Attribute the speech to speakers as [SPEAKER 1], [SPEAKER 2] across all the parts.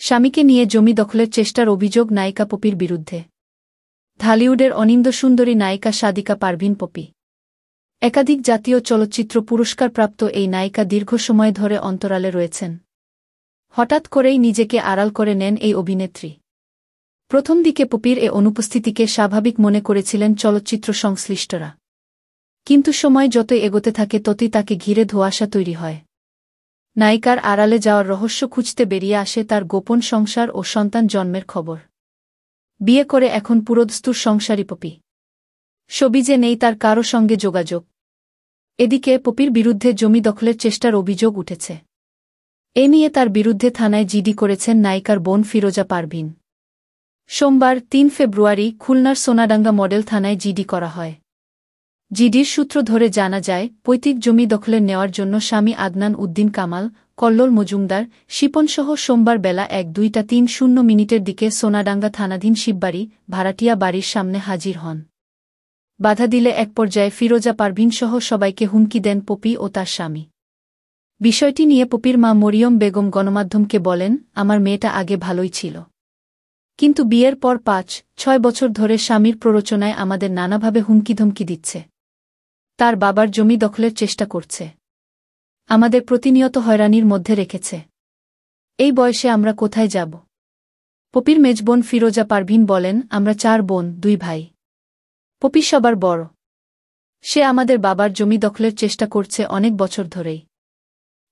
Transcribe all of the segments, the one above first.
[SPEAKER 1] স্বামীকে নিয়ে জমি দখলের চেষ্টার অভিযোগ নায়িকা পপির বিরুদ্ধে। ঢালিউডের অনিন্দ্য সুন্দরী নায়িকা সাদিকা পারভিন পপি। একাধিক জাতীয় চলচ্চিত্র পুরস্কারপ্রাপ্ত এই নায়িকা দীর্ঘ সময় ধরে অন্তরালে রয়েছেন। হঠাৎ করেই নিজেকে আড়াল করে নেন এই অভিনেত্রী। প্রথম দিকে পপির এ অনুপস্থিতিকে স্বাভাবিক মনে করেছিলেন চলচ্চিত্র সংশ্লিষ্টরা। কিন্তু সময় যতই এগোতে থাকে ততই তাকে ঘিরে ধোঁয়াশা তৈরি হয়। নায়িকার আড়ালে যাওয়ার রহস্য খুঁজতে বেরিয়ে আসে তার গোপন সংসার ও সন্তান জন্মের খবর। বিয়ে করে এখন পুরোদস্তুর সংসারী পপি। শোবিজে নেই তার কারও সঙ্গে যোগাযোগ। এদিকে পপির বিরুদ্ধে জমি দখলের চেষ্টার অভিযোগ উঠেছে। এ নিয়ে তার বিরুদ্ধে থানায় জিডি করেছেন নায়িকার বোন ফিরোজা পারভিন। সোমবার ৩ ফেব্রুয়ারি খুলনার সোনাডাঙ্গা মডেল থানায় জিডি করা হয়। জিডির সূত্র ধরে জানা যায়, পৈতৃক জমি দখলে নেওয়ার জন্য স্বামী আদনান উদ্দিন কামাল, কল্লোল মজুমদার, শিপনসহ সোমবার বেলা ১:২৩০ দিকে সোনাডাঙ্গা থানাধীন শিববাড়ি, ভাড়াটিয়া বাড়ির সামনে হাজির হন। বাধা দিলে এক পর্যায়ে ফিরোজা পারভিনসহ সবাইকে হুমকি দেন পপি ও তার স্বামী। বিষয়টি নিয়ে পপির মা মরিয়ম বেগম গণমাধ্যমকে বলেন, আমার মেয়েটা আগে ভালোই ছিল। কিন্তু বিয়ের পর ৫-৬ বছর ধরে স্বামীর প্ররোচনায় আমাদের নানাভাবে হুমকিধমকি দিচ্ছে। তার বাবার জমি দখলের চেষ্টা করছে। আমাদের প্রতিনিয়ত হয়রানির মধ্যে রেখেছে। এই বয়সে আমরা কোথায় যাব? পপির মেজবোন ফিরোজা পারভিন বলেন, আমরা ৪ বোন, ২ ভাই। পপি সবার বড়। সে আমাদের বাবার জমি দখলের চেষ্টা করছে অনেক বছর ধরেই।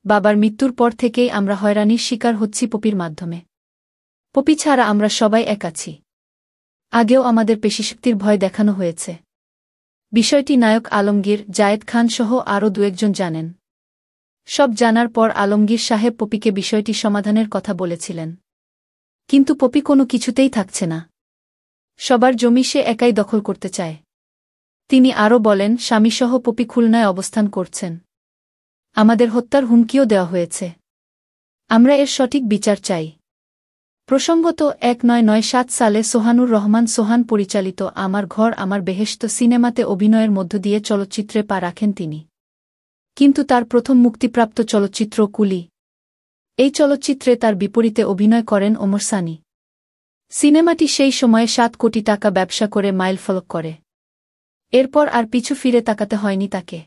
[SPEAKER 1] বাবার মৃত্যুর পর থেকেই আমরা হয়রানির শিকার হচ্ছি পপির মাধ্যমে। পপি ছাড়া আমরা সবাই এক আছি। আগেও আমাদের পেশিশক্তির ভয় দেখানো হয়েছে। বিষয়টি নায়ক আলমগীর, জায়েদ খান সহ আরও ২-১ জন জানেন। সব জানার পর আলমগীর সাহেব পপিকে বিষয়টি সমাধানের কথা বলেছিলেন। কিন্তু পপি কোনো কিছুতেই থাকছে না। সবার জমি সে একাই দখল করতে চায়। তিনি আরও বলেন, স্বামীসহ পপি খুলনায় অবস্থান করছেন। আমাদের হত্যার হুমকিও দেওয়া হয়েছে। আমরা এর সঠিক বিচার চাই। প্রসঙ্গত ১৯৯৭ সালে সোহানুর রহমান সোহান পরিচালিত আমার ঘর আমার বেহেশত সিনেমাতে অভিনয়ের মধ্য দিয়ে চলচ্চিত্রে পা রাখেন তিনি। কিন্তু তার প্রথম মুক্তিপ্রাপ্ত চলচ্চিত্র কুলি। এই চলচ্চিত্রে তার বিপরীতে অভিনয় করেন ওমর সানি। সিনেমাটি সেই সময়ে ৭ কোটি টাকা ব্যবসা করে মাইলফলক করে। এরপর আর পিছু ফিরে তাকাতে হয়নি তাকে।